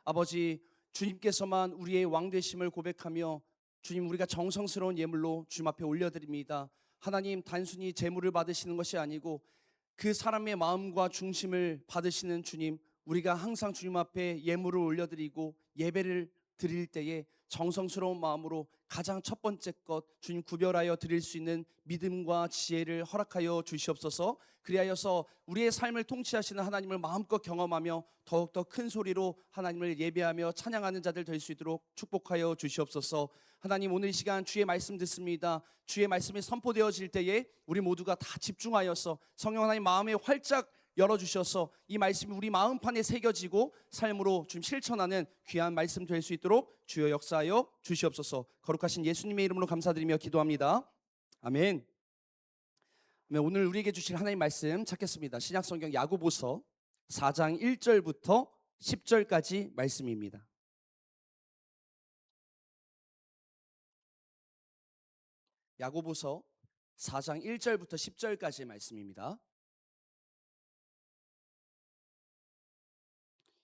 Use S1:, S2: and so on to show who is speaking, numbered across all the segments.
S1: 아버지, 주님께서만 우리의 왕 되심을 고백하며 주님, 우리가 정성스러운 예물로 주님 앞에 올려드립니다. 하나님, 단순히 제물을 받으시는 것이 아니고 그 사람의 마음과 중심을 받으시는 주님, 우리가 항상 주님 앞에 예물을 올려드리고 예배를 드릴 때에 정성스러운 마음으로 가장 첫 번째 것 주님 구별하여 드릴 수 있는 믿음과 지혜를 허락하여 주시옵소서. 그리하여서 우리의 삶을 통치하시는 하나님을 마음껏 경험하며 더욱더 큰 소리로 하나님을 예배하며 찬양하는 자들 될 수 있도록 축복하여 주시옵소서. 하나님, 오늘 이 시간 주의 말씀 듣습니다. 주의 말씀이 선포되어질 때에 우리 모두가 다 집중하여서 성령 하나님 마음에 활짝 열어주셔서 이 말씀이 우리 마음판에 새겨지고 삶으로 좀 실천하는 귀한 말씀 될 수 있도록 주여 역사하여 주시옵소서. 거룩하신 예수님의 이름으로 감사드리며 기도합니다. 아멘. 오늘 우리에게 주실 하나님 말씀 찾겠습니다. 신약성경 야고보서 4장 1절부터 10절까지 말씀입니다. 야고보서 4장 1절부터 10절까지의 말씀입니다.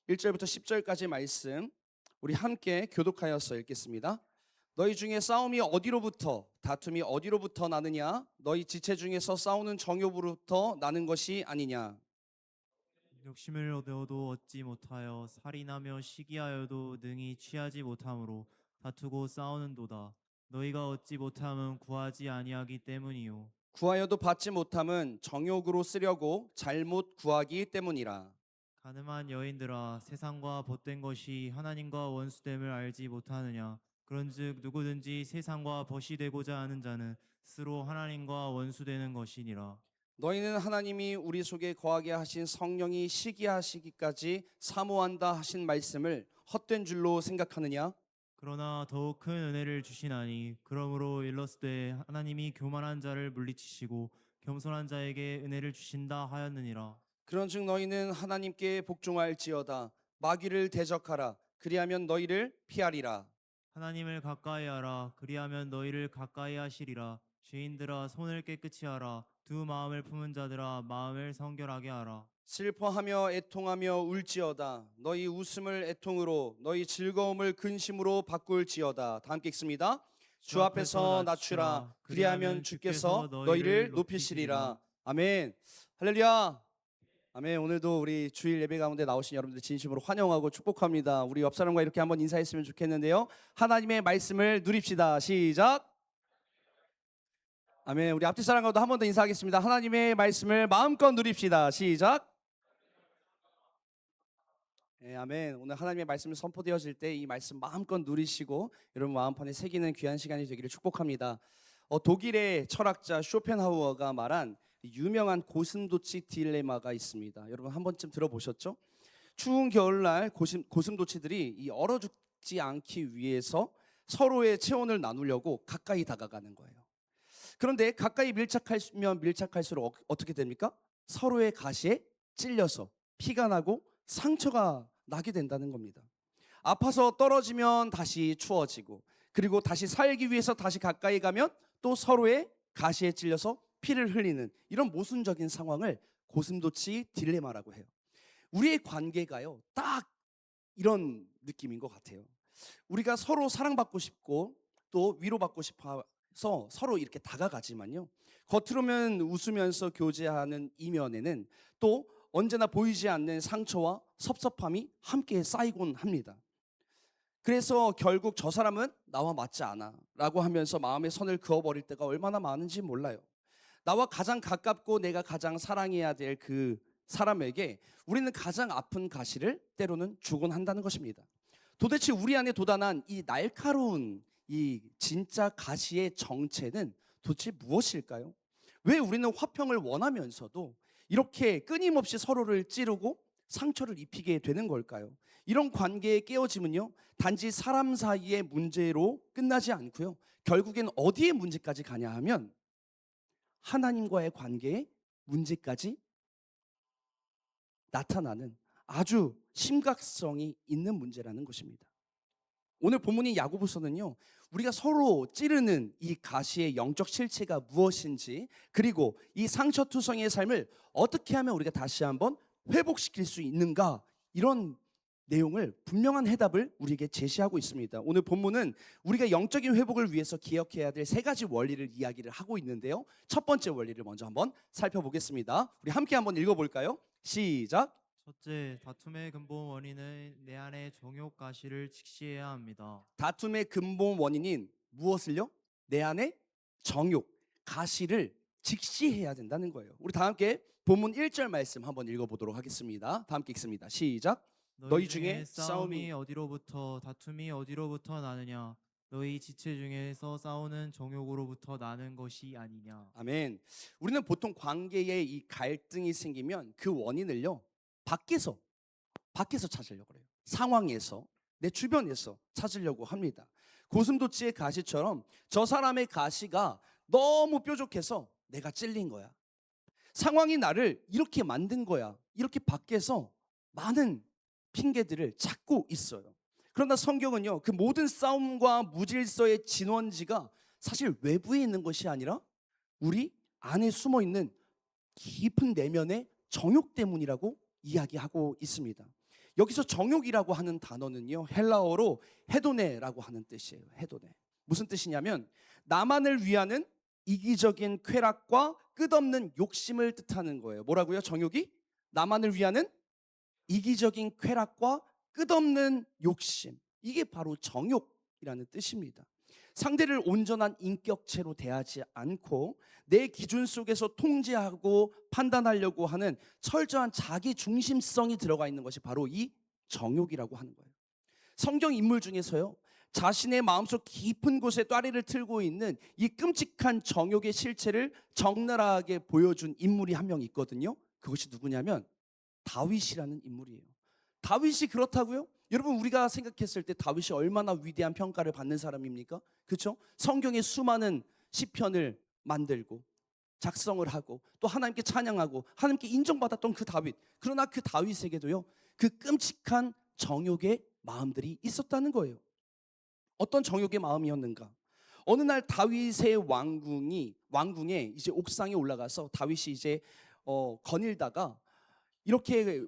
S1: 1절부터 10절까지 말씀 우리 함께 교독하여서 읽겠습니다. 너희 중에 싸움이 어디로부터 다툼이 어디로부터 나느냐? 너희 지체 중에서 싸우는 정욕으로부터 나는 것이 아니냐?
S2: 욕심을 얻어도 얻지 못하여 살인하며 시기하여도 능히 취하지 못함으로 다투고 싸우는도다. 너희가 얻지 못함은 구하지 아니하기 때문이요.
S1: 구하여도 받지 못함은 정욕으로 쓰려고 잘못 구하기 때문이라.
S2: 가늠한 여인들아, 세상과 벗된 것이 하나님과 원수됨을 알지 못하느냐? 그런즉 누구든지 세상과 벗이 되고자 하는 자는 스스로 하나님과 원수되는 것이니라.
S1: 너희는 하나님이 우리 속에 거하게 하신 성령이 시기하시기까지 사모한다 하신 말씀을 헛된 줄로 생각하느냐?
S2: 그러나 더욱 큰 은혜를 주시나니 그러므로 일렀으되 하나님이 교만한 자를 물리치시고 겸손한 자에게 은혜를 주신다 하였느니라.
S1: 그런즉 너희는 하나님께 복종할지어다. 마귀를 대적하라. 그리하면 너희를 피하리라.
S2: 하나님을 가까이 하라. 그리하면 너희를 가까이 하시리라. 죄인들아, 손을 깨끗이 하라. 두 마음을 품은 자들아, 마음을 성결하게 하라.
S1: 슬퍼하며 애통하며 울지어다. 너희 웃음을 애통으로 너희 즐거움을 근심으로 바꿀지어다. 다 함께 읽습니다. 주 앞에서 낮추라. 그리하면 주께서 너희를 높이시리라. 아멘. 할렐루야. 아멘. 오늘도 우리 주일 예배 가운데 나오신 여러분들 진심으로 환영하고 축복합니다. 우리 옆 사람과 이렇게 한번 인사했으면 좋겠는데요. 하나님의 말씀을 누립시다. 시작. 아멘. 우리 앞뒤 사람과도 한 번 더 인사하겠습니다. 하나님의 말씀을 마음껏 누립시다. 시작. 네, 아멘. 오늘 하나님의 말씀이 선포되어질 때 이 말씀 마음껏 누리시고 여러분 마음판에 새기는 귀한 시간이 되기를 축복합니다. 독일의 철학자 쇼펜하우어가 말한 유명한 고슴도치 딜레마가 있습니다. 여러분 한 번쯤 들어보셨죠? 추운 겨울날 고슴도치들이 이 얼어 죽지 않기 위해서 서로의 체온을 나누려고 가까이 다가가는 거예요. 그런데 가까이 밀착하면 밀착할수록 어떻게 됩니까? 서로의 가시에 찔려서 피가 나고 상처가 나게 된다는 겁니다. 아파서 떨어지면 다시 추워지고, 그리고 다시 살기 위해서 다시 가까이 가면 또 서로의 가시에 찔려서 피를 흘리는 이런 모순적인 상황을 고슴도치 딜레마라고 해요. 우리의 관계가요, 딱 이런 느낌인 것 같아요. 우리가 서로 사랑받고 싶고 또 위로받고 싶어서 서로 이렇게 다가가지만요, 겉으로는 웃으면서 교제하는 이면에는 또 언제나 보이지 않는 상처와 섭섭함이 함께 쌓이곤 합니다. 그래서 결국 저 사람은 나와 맞지 않아 라고 하면서 마음의 선을 그어버릴 때가 얼마나 많은지 몰라요. 나와 가장 가깝고 내가 가장 사랑해야 될 그 사람에게 우리는 가장 아픈 가시를 때로는 주곤 한다는 것입니다. 도대체 우리 안에 돋아난 이 날카로운 이 진짜 가시의 정체는 도대체 무엇일까요? 왜 우리는 화평을 원하면서도 이렇게 끊임없이 서로를 찌르고 상처를 입히게 되는 걸까요? 이런 관계의 깨어짐은요, 단지 사람 사이의 문제로 끝나지 않고요, 결국엔 어디에 문제까지 가냐 하면 하나님과의 관계에 문제까지 나타나는 아주 심각성이 있는 문제라는 것입니다. 오늘 본문인 야고보서는요, 우리가 서로 찌르는 이 가시의 영적 실체가 무엇인지, 그리고 이 상처투성이의 삶을 어떻게 하면 우리가 다시 한번 회복시킬 수 있는가, 이런 내용을 분명한 해답을 우리에게 제시하고 있습니다. 오늘 본문은 우리가 영적인 회복을 위해서 기억해야 될 세 가지 원리를 이야기를 하고 있는데요. 첫 번째 원리를 먼저 한번 살펴보겠습니다. 우리 함께 한번 읽어볼까요? 시작.
S2: 첫째, 다툼의 근본 원인은 내 안의 정욕 가시를 직시해야 합니다.
S1: 다툼의 근본 원인인 무엇을요? 내 안에 정욕, 가시를 직시해야 된다는 거예요. 우리 다 함께 본문 1절 말씀 한번 읽어보도록 하겠습니다. 다 함께 읽습니다. 시작. 너희 중에
S2: 싸움이 어디로부터 다툼이 어디로부터 나느냐? 너희 지체 중에서 싸우는 정욕으로부터 나는 것이 아니냐?
S1: 아멘. 우리는 보통 관계에 이 갈등이 생기면 그 원인을요 밖에서 찾으려고 그래요. 상황에서, 내 주변에서 찾으려고 합니다. 고슴도치의 가시처럼 저 사람의 가시가 너무 뾰족해서 내가 찔린 거야. 상황이 나를 이렇게 만든 거야. 이렇게 밖에서 많은 핑계들을 찾고 있어요. 그러나 성경은요, 그 모든 싸움과 무질서의 진원지가 사실 외부에 있는 것이 아니라 우리 안에 숨어 있는 깊은 내면의 정욕 때문이라고 이야기하고 있습니다. 여기서 정욕이라고 하는 단어는요, 헬라어로 헤도네라고 하는 뜻이에요. 헤도네. 무슨 뜻이냐면 나만을 위하는 이기적인 쾌락과 끝없는 욕심을 뜻하는 거예요. 뭐라고요? 정욕이? 나만을 위하는 이기적인 쾌락과 끝없는 욕심. 이게 바로 정욕이라는 뜻입니다. 상대를 온전한 인격체로 대하지 않고 내 기준 속에서 통제하고 판단하려고 하는 철저한 자기 중심성이 들어가 있는 것이 바로 이 정욕이라고 하는 거예요. 성경 인물 중에서요, 자신의 마음속 깊은 곳에 따리를 틀고 있는 이 끔찍한 정욕의 실체를 적나라하게 보여준 인물이 한 명 있거든요. 그것이 누구냐면 다윗이라는 인물이에요. 다윗이 그렇다고요? 여러분, 우리가 생각했을 때 다윗이 얼마나 위대한 평가를 받는 사람입니까? 그렇죠? 성경의 수많은 시편을 만들고 작성을 하고 또 하나님께 찬양하고 하나님께 인정받았던 그 다윗. 그러나 그 다윗에게도요, 그 끔찍한 정욕의 마음들이 있었다는 거예요. 어떤 정욕의 마음이었는가? 어느 날 다윗의 왕궁에 이제 옥상에 올라가서 다윗이 이제 거닐다가 이렇게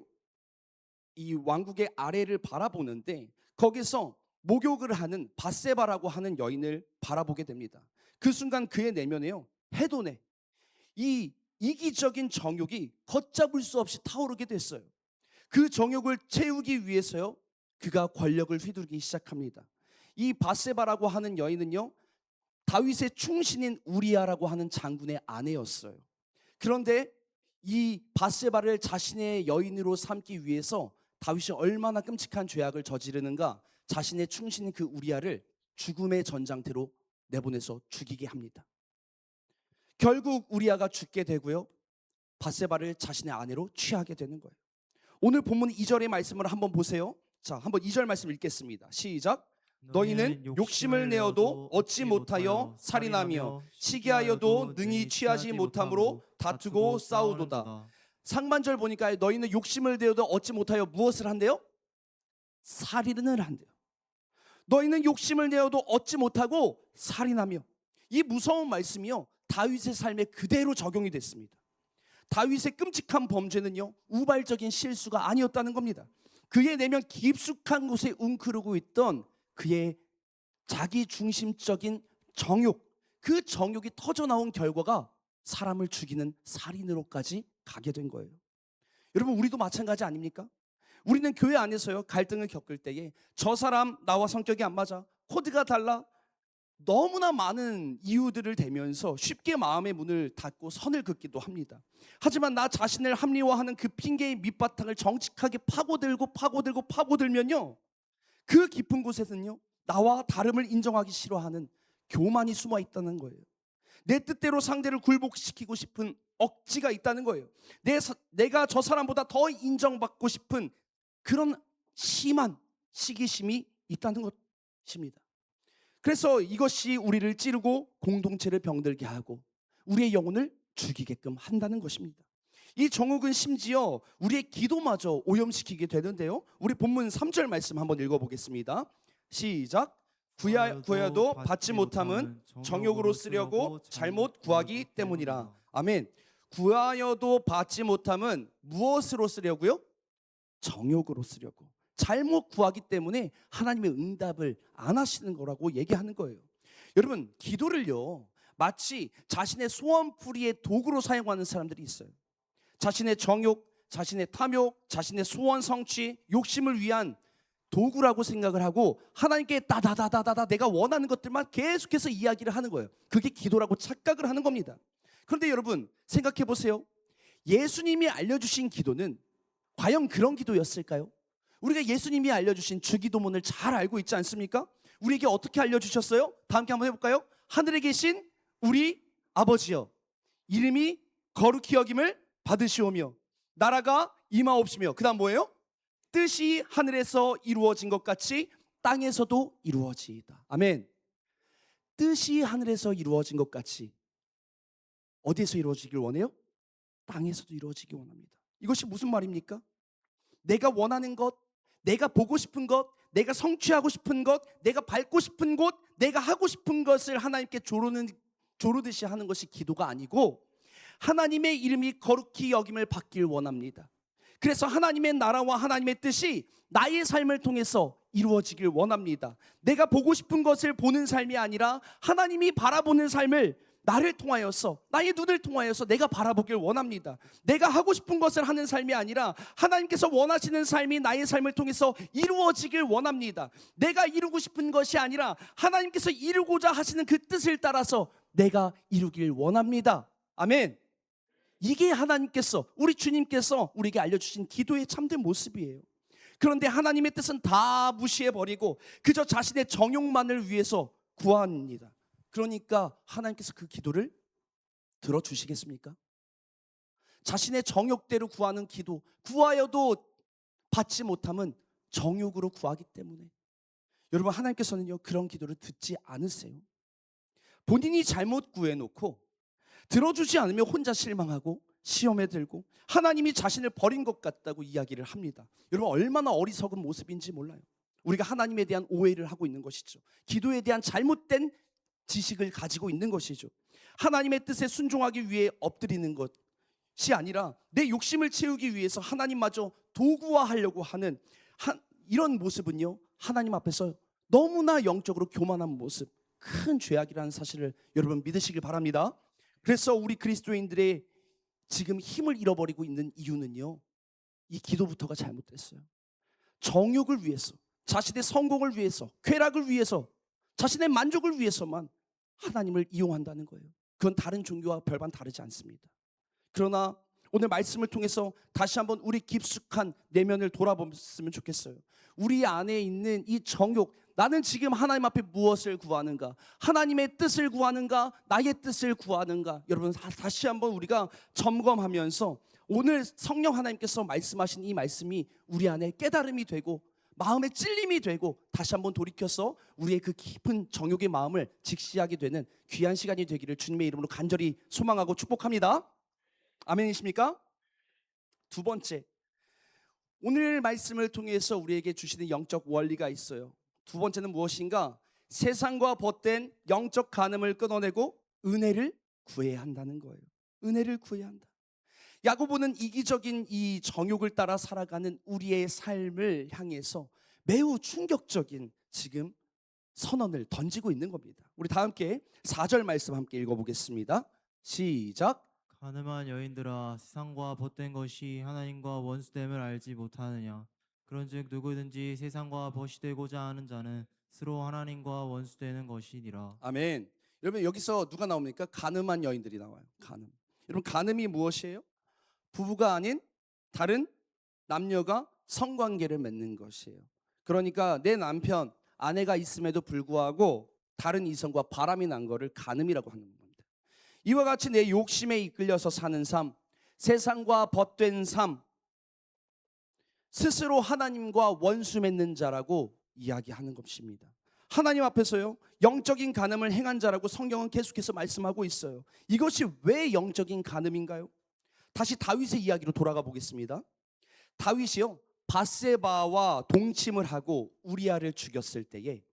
S1: 이 왕국의 아래를 바라보는데 거기서 목욕을 하는 밧세바라고 하는 여인을 바라보게 됩니다. 그 순간 그의 내면에요, 헤도네, 이 이기적인 정욕이 걷잡을 수 없이 타오르게 됐어요. 그 정욕을 채우기 위해서요, 그가 권력을 휘두르기 시작합니다. 이 밧세바라고 하는 여인은요, 다윗의 충신인 우리아라고 하는 장군의 아내였어요. 그런데 이 밧세바를 자신의 여인으로 삼기 위해서 다윗이 얼마나 끔찍한 죄악을 저지르는가? 자신의 충신인 그 우리아를 죽음의 전장터로 내보내서 죽이게 합니다. 결국 우리아가 죽게 되고요, 밧세바를 자신의 아내로 취하게 되는 거예요. 오늘 본문 2절의 말씀을 한번 보세요. 자, 한번 2절 말씀 읽겠습니다. 시작. 너희는 욕심을 내어도 얻지 못하여 살인하며 시기하여도 능히 취하지 못함으로 다투고 싸우도다. 상반절 보니까 너희는 욕심을 내어도 얻지 못하여 무엇을 한대요? 살인을 한대요. 너희는 욕심을 내어도 얻지 못하고 살인하며. 이 무서운 말씀이요, 다윗의 삶에 그대로 적용이 됐습니다. 다윗의 끔찍한 범죄는요, 우발적인 실수가 아니었다는 겁니다. 그의 내면 깊숙한 곳에 웅크르고 있던 그의 자기 중심적인 정욕, 그 정욕이 터져나온 결과가 사람을 죽이는 살인으로까지 가게 된 거예요. 여러분, 우리도 마찬가지 아닙니까? 우리는 교회 안에서요, 갈등을 겪을 때에 저 사람 나와 성격이 안 맞아, 코드가 달라, 너무나 많은 이유들을 대면서 쉽게 마음의 문을 닫고 선을 긋기도 합니다. 하지만 나 자신을 합리화하는 그 핑계의 밑바탕을 정직하게 파고들면요, 그 깊은 곳에는요, 나와 다름을 인정하기 싫어하는 교만이 숨어 있다는 거예요. 내 뜻대로 상대를 굴복시키고 싶은 억지가 있다는 거예요. 내가 저 사람보다 더 인정받고 싶은 그런 심한 시기심이 있다는 것입니다. 그래서 이것이 우리를 찌르고 공동체를 병들게 하고 우리의 영혼을 죽이게끔 한다는 것입니다. 이 정욕은 심지어 우리의 기도마저 오염시키게 되는데요. 우리 본문 3절 말씀 한번 읽어보겠습니다. 시작. 구하여도 받지 못함은 정욕으로 쓰려고 잘못 구하기 때문이라. 아멘. 구하여도 받지 못함은 무엇으로 쓰려고요? 정욕으로 쓰려고, 잘못 구하기 때문에 하나님의 응답을 안 하시는 거라고 얘기하는 거예요. 여러분, 기도를요, 마치 자신의 소원풀이의 도구로 사용하는 사람들이 있어요. 자신의 정욕, 자신의 탐욕, 자신의 소원 성취, 욕심을 위한 도구라고 생각을 하고 하나님께 다다다다다다 내가 원하는 것들만 계속해서 이야기를 하는 거예요. 그게 기도라고 착각을 하는 겁니다. 그런데 여러분, 생각해 보세요. 예수님이 알려주신 기도는 과연 그런 기도였을까요? 우리가 예수님이 알려주신 주기도문을 잘 알고 있지 않습니까? 우리에게 어떻게 알려주셨어요? 다 함께 한번 해볼까요? 하늘에 계신 우리 아버지여, 이름이 거룩히 여김을 받으시오며 나라가 임하옵시며, 그 다음 뭐예요? 뜻이 하늘에서 이루어진 것 같이 땅에서도 이루어지이다. 아멘. 뜻이 하늘에서 이루어진 것 같이 어디에서 이루어지길 원해요? 땅에서도 이루어지기 원합니다. 이것이 무슨 말입니까? 내가 원하는 것, 내가 보고 싶은 것, 내가 성취하고 싶은 것, 내가 밟고 싶은 곳, 내가 하고 싶은 것을 하나님께 조르듯이 하는 것이 기도가 아니고 하나님의 이름이 거룩히 여김을 받길 원합니다. 그래서 하나님의 나라와 하나님의 뜻이 나의 삶을 통해서 이루어지길 원합니다. 내가 보고 싶은 것을 보는 삶이 아니라 하나님이 바라보는 삶을 나를 통하여서, 나의 눈을 통하여서 내가 바라보길 원합니다. 내가 하고 싶은 것을 하는 삶이 아니라 하나님께서 원하시는 삶이 나의 삶을 통해서 이루어지길 원합니다. 내가 이루고 싶은 것이 아니라 하나님께서 이루고자 하시는 그 뜻을 따라서 내가 이루길 원합니다. 아멘. 이게 하나님께서, 우리 주님께서 우리에게 알려주신 기도의 참된 모습이에요. 그런데 하나님의 뜻은 다 무시해버리고 그저 자신의 정욕만을 위해서 구합니다. 그러니까 하나님께서 그 기도를 들어주시겠습니까? 자신의 정욕대로 구하는 기도, 구하여도 받지 못함은 정욕으로 구하기 때문에 여러분, 하나님께서는요 그런 기도를 듣지 않으세요. 본인이 잘못 구해놓고 들어주지 않으면 혼자 실망하고 시험에 들고 하나님이 자신을 버린 것 같다고 이야기를 합니다. 여러분, 얼마나 어리석은 모습인지 몰라요. 우리가 하나님에 대한 오해를 하고 있는 것이죠. 기도에 대한 잘못된 지식을 가지고 있는 것이죠. 하나님의 뜻에 순종하기 위해 엎드리는 것이 아니라 내 욕심을 채우기 위해서 하나님마저 도구화하려고 하는 이런 모습은요, 하나님 앞에서 너무나 영적으로 교만한 모습, 큰 죄악이라는 사실을 여러분 믿으시길 바랍니다. 그래서 우리 그리스도인들의 지금 힘을 잃어버리고 있는 이유는요, 이 기도부터가 잘못됐어요. 정욕을 위해서, 자신의 성공을 위해서, 쾌락을 위해서, 자신의 만족을 위해서만 하나님을 이용한다는 거예요. 그건 다른 종교와 별반 다르지 않습니다. 그러나 오늘 말씀을 통해서 다시 한번 우리 깊숙한 내면을 돌아보면 좋겠어요. 우리 안에 있는 이 정욕, 나는 지금 하나님 앞에 무엇을 구하는가? 하나님의 뜻을 구하는가? 나의 뜻을 구하는가? 여러분, 다시 한번 우리가 점검하면서 오늘 성령 하나님께서 말씀하신 이 말씀이 우리 안에 깨달음이 되고 마음의 찔림이 되고 다시 한번 돌이켜서 우리의 그 깊은 정욕의 마음을 직시하게 되는 귀한 시간이 되기를 주님의 이름으로 간절히 소망하고 축복합니다. 아멘이십니까? 두 번째, 오늘 말씀을 통해서 우리에게 주시는 영적 원리가 있어요. 두 번째는 무엇인가? 세상과 벗된 영적 간음을 끊어내고 은혜를 구해야 한다는 거예요. 은혜를 구해야 한다. 야고보는 이기적인 이 정욕을 따라 살아가는 우리의 삶을 향해서 매우 충격적인 지금 선언을 던지고 있는 겁니다. 우리 다 함께 4절 말씀 함께 읽어보겠습니다. 시작.
S2: 가늠한 여인들아, 세상과 벗된 것이 하나님과 원수됨을 알지 못하느냐? 그런즉 누구든지 세상과 벗이 되고자 하는 자는 스스로 하나님과 원수되는 것이니라.
S1: 아멘. 여러분, 여기서 누가 나옵니까? 간음한 여인들이 나와요. 간음. 여러분, 간음이 무엇이에요? 부부가 아닌 다른 남녀가 성관계를 맺는 것이에요. 그러니까 내 남편, 아내가 있음에도 불구하고 다른 이성과 바람이 난 거를 간음이라고 하는 겁니다. 이와 같이 내 욕심에 이끌려서 사는 삶, 세상과 벗된 삶, 스스로 하나님과 원수 맺는 자라고 이야기하는 것입니다. 하나님 앞에서요, 영적인 간음을 행한 자라고 성경은 계속해서 말씀하고 있어요. 이것이 왜 영적인 간음인가요? 다시 다윗의 이야기로 돌아가 보겠습니다. 다윗이요, 밧세바와 동침을 하고 우리아를 죽였을 때에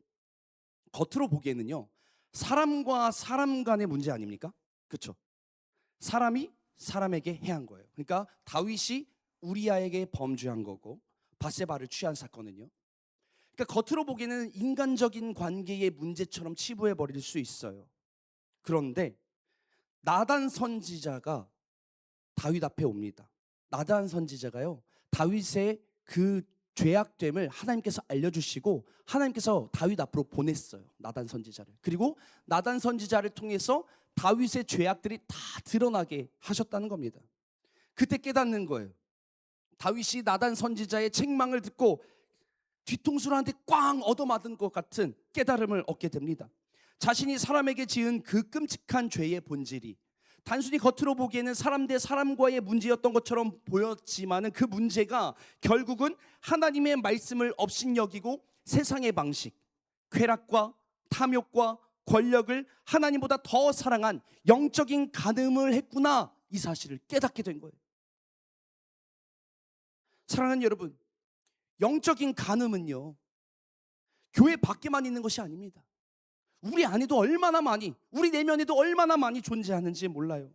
S1: 겉으로 보기에는요, 사람과 사람 간의 문제 아닙니까? 그렇죠? 사람이 사람에게 해한 거예요. 그러니까 다윗이 우리아에게 범죄한 거고 바세바를 취한 사건은요. 그러니까 겉으로 보기에는 인간적인 관계의 문제처럼 치부해 버릴 수 있어요. 그런데 나단 선지자가 다윗 앞에 옵니다. 나단 선지자가요, 다윗의 그 죄악됨을 하나님께서 알려주시고 하나님께서 다윗 앞으로 보냈어요. 나단 선지자를. 그리고 나단 선지자를 통해서 다윗의 죄악들이 다 드러나게 하셨다는 겁니다. 그때 깨닫는 거예요. 다윗이 나단 선지자의 책망을 듣고 뒤통수를 한 대 꽝 얻어맞은 것 같은 깨달음을 얻게 됩니다. 자신이 사람에게 지은 그 끔찍한 죄의 본질이 단순히 겉으로 보기에는 사람 대 사람과의 문제였던 것처럼 보였지만 그 문제가 결국은 하나님의 말씀을 업신여기고 세상의 방식, 쾌락과 탐욕과 권력을 하나님보다 더 사랑한 영적인 간음을 했구나, 이 사실을 깨닫게 된 거예요. 사랑하는 여러분, 영적인 간음은요, 교회 밖에만 있는 것이 아닙니다. 우리 안에도 얼마나 많이, 우리 내면에도 얼마나 많이 존재하는지 몰라요.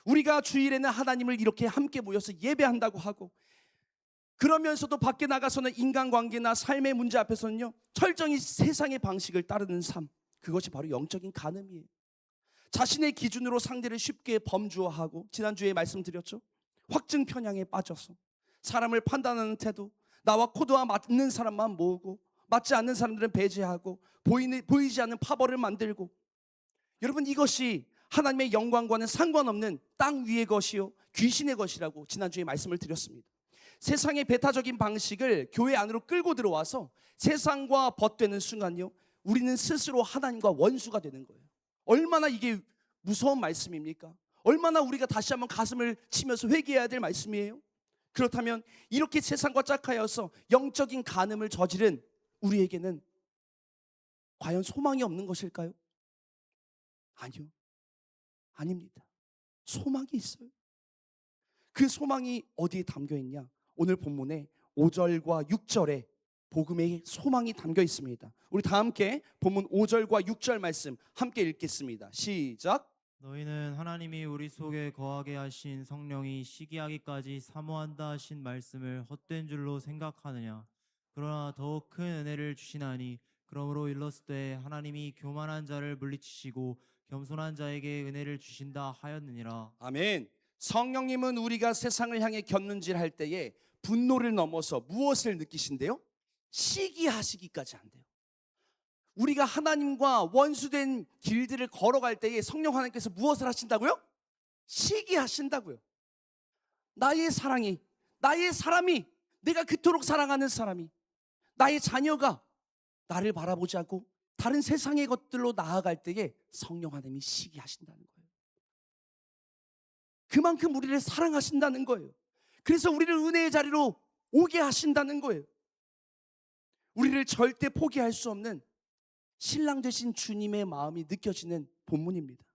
S1: 우리가 주일에는 하나님을 이렇게 함께 모여서 예배한다고 하고, 그러면서도 밖에 나가서는 인간관계나 삶의 문제 앞에서는요, 철저히 세상의 방식을 따르는 삶, 그것이 바로 영적인 간음이에요. 자신의 기준으로 상대를 쉽게 범주화하고, 지난주에 말씀드렸죠, 확증 편향에 빠져서 사람을 판단하는 태도, 나와 코드와 맞는 사람만 모으고 맞지 않는 사람들은 배제하고 보이지 않는 파벌을 만들고, 여러분, 이것이 하나님의 영광과는 상관없는 땅 위의 것이요 귀신의 것이라고 지난주에 말씀을 드렸습니다. 세상의 배타적인 방식을 교회 안으로 끌고 들어와서 세상과 벗되는 순간요, 우리는 스스로 하나님과 원수가 되는 거예요. 얼마나 이게 무서운 말씀입니까? 얼마나 우리가 다시 한번 가슴을 치면서 회개해야 될 말씀이에요. 그렇다면 이렇게 세상과 짝하여서 영적인 간음을 저지른 우리에게는 과연 소망이 없는 것일까요? 아니요, 아닙니다. 소망이 있어요. 그 소망이 어디에 담겨 있냐? 오늘 본문에 5절과 6절에 복음의 소망이 담겨 있습니다. 우리 다 함께 본문 5절과 6절 말씀 함께 읽겠습니다. 시작.
S2: 너희는 하나님이 우리 속에 거하게 하신 성령이 시기하기까지 사모한다 하신 말씀을 헛된 줄로 생각하느냐? 그러나 더욱 큰 은혜를 주시나니 그러므로 일렀을 때 하나님이 교만한 자를 물리치시고 겸손한 자에게 은혜를 주신다 하였느니라.
S1: 아멘. 성령님은 우리가 세상을 향해 곁눈질할 때에 분노를 넘어서 무엇을 느끼신대요? 시기하시기까지 한대요. 우리가 하나님과 원수된 길들을 걸어갈 때에 성령 하나님께서 무엇을 하신다고요? 시기하신다고요. 나의 사랑이, 나의 사람이, 내가 그토록 사랑하는 사람이, 나의 자녀가 나를 바라보지 않고 다른 세상의 것들로 나아갈 때에 성령 하나님이 시기하신다는 거예요. 그만큼 우리를 사랑하신다는 거예요. 그래서 우리를 은혜의 자리로 오게 하신다는 거예요. 우리를 절대 포기할 수 없는 신랑 되신 주님의 마음이 느껴지는 본문입니다.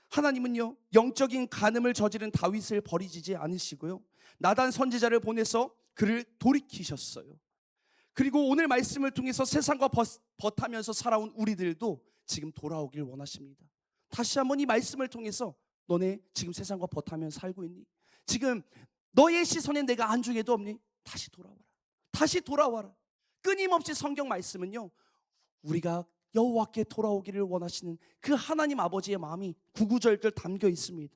S1: 하나님은요, 영적인 간음을 저지른 다윗을 버리지 않으시고요, 나단 선지자를 보내서 그를 돌이키셨어요. 그리고 오늘 말씀을 통해서 세상과 벗하면서 살아온 우리들도 지금 돌아오길 원하십니다. 다시 한번 이 말씀을 통해서 너네 지금 세상과 벗하면서 살고 있니? 지금 너의 시선에 내가 안중에도 없니? 다시 돌아와라. 다시 돌아와라. 끊임없이 성경 말씀은요, 우리가 여호와께 돌아오기를 원하시는 그 하나님 아버지의 마음이 구구절절 담겨 있습니다.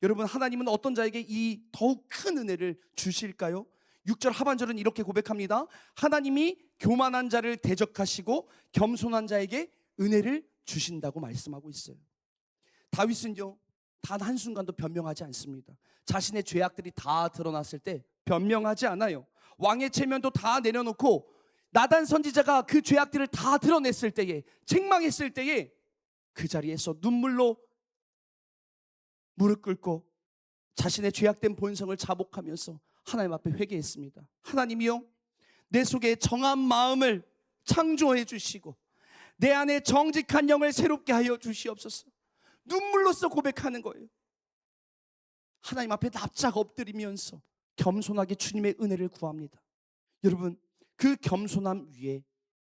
S1: 여러분, 하나님은 어떤 자에게 이 더욱 큰 은혜를 주실까요? 6절 하반절은 이렇게 고백합니다. 하나님이 교만한 자를 대적하시고 겸손한 자에게 은혜를 주신다고 말씀하고 있어요. 다윗은요, 단 한순간도 변명하지 않습니다. 자신의 죄악들이 다 드러났을 때 변명하지 않아요. 왕의 체면도 다 내려놓고 나단 선지자가 그 죄악들을 다 드러냈을 때에, 책망했을 때에 그 자리에서 눈물로 무릎 꿇고 자신의 죄악된 본성을 자복하면서 하나님 앞에 회개했습니다. 하나님이요, 내 속에 정한 마음을 창조해 주시고 내 안에 정직한 영을 새롭게 하여 주시옵소서. 눈물로써 고백하는 거예요. 하나님 앞에 납작 엎드리면서 겸손하게 주님의 은혜를 구합니다. 여러분, 그 겸손함 위에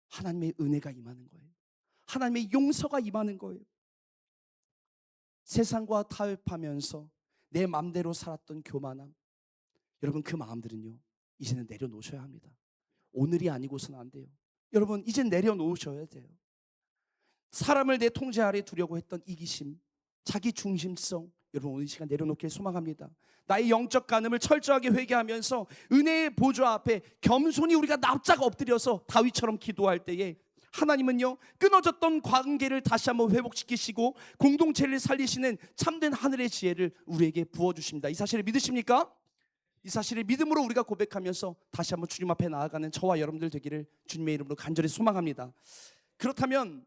S1: 하나님의 은혜가 임하는 거예요. 하나님의 용서가 임하는 거예요. 세상과 타협하면서 내 맘대로 살았던 교만함, 여러분, 그 마음들은요, 이제는 내려놓으셔야 합니다. 오늘이 아니고서는 안 돼요. 여러분, 이젠 내려놓으셔야 돼요. 사람을 내 통제 아래 두려고 했던 이기심, 자기 중심성, 여러분 오늘 이 시간 내려놓길 소망합니다. 나의 영적 간음을 철저하게 회개하면서 은혜의 보좌 앞에 겸손히 우리가 납작 엎드려서 다윗처럼 기도할 때에 하나님은요, 끊어졌던 관계를 다시 한번 회복시키시고 공동체를 살리시는 참된 하늘의 지혜를 우리에게 부어주십니다. 이 사실을 믿으십니까? 이 사실을 믿음으로 우리가 고백하면서 다시 한번 주님 앞에 나아가는 저와 여러분들 되기를 주님의 이름으로 간절히 소망합니다. 그렇다면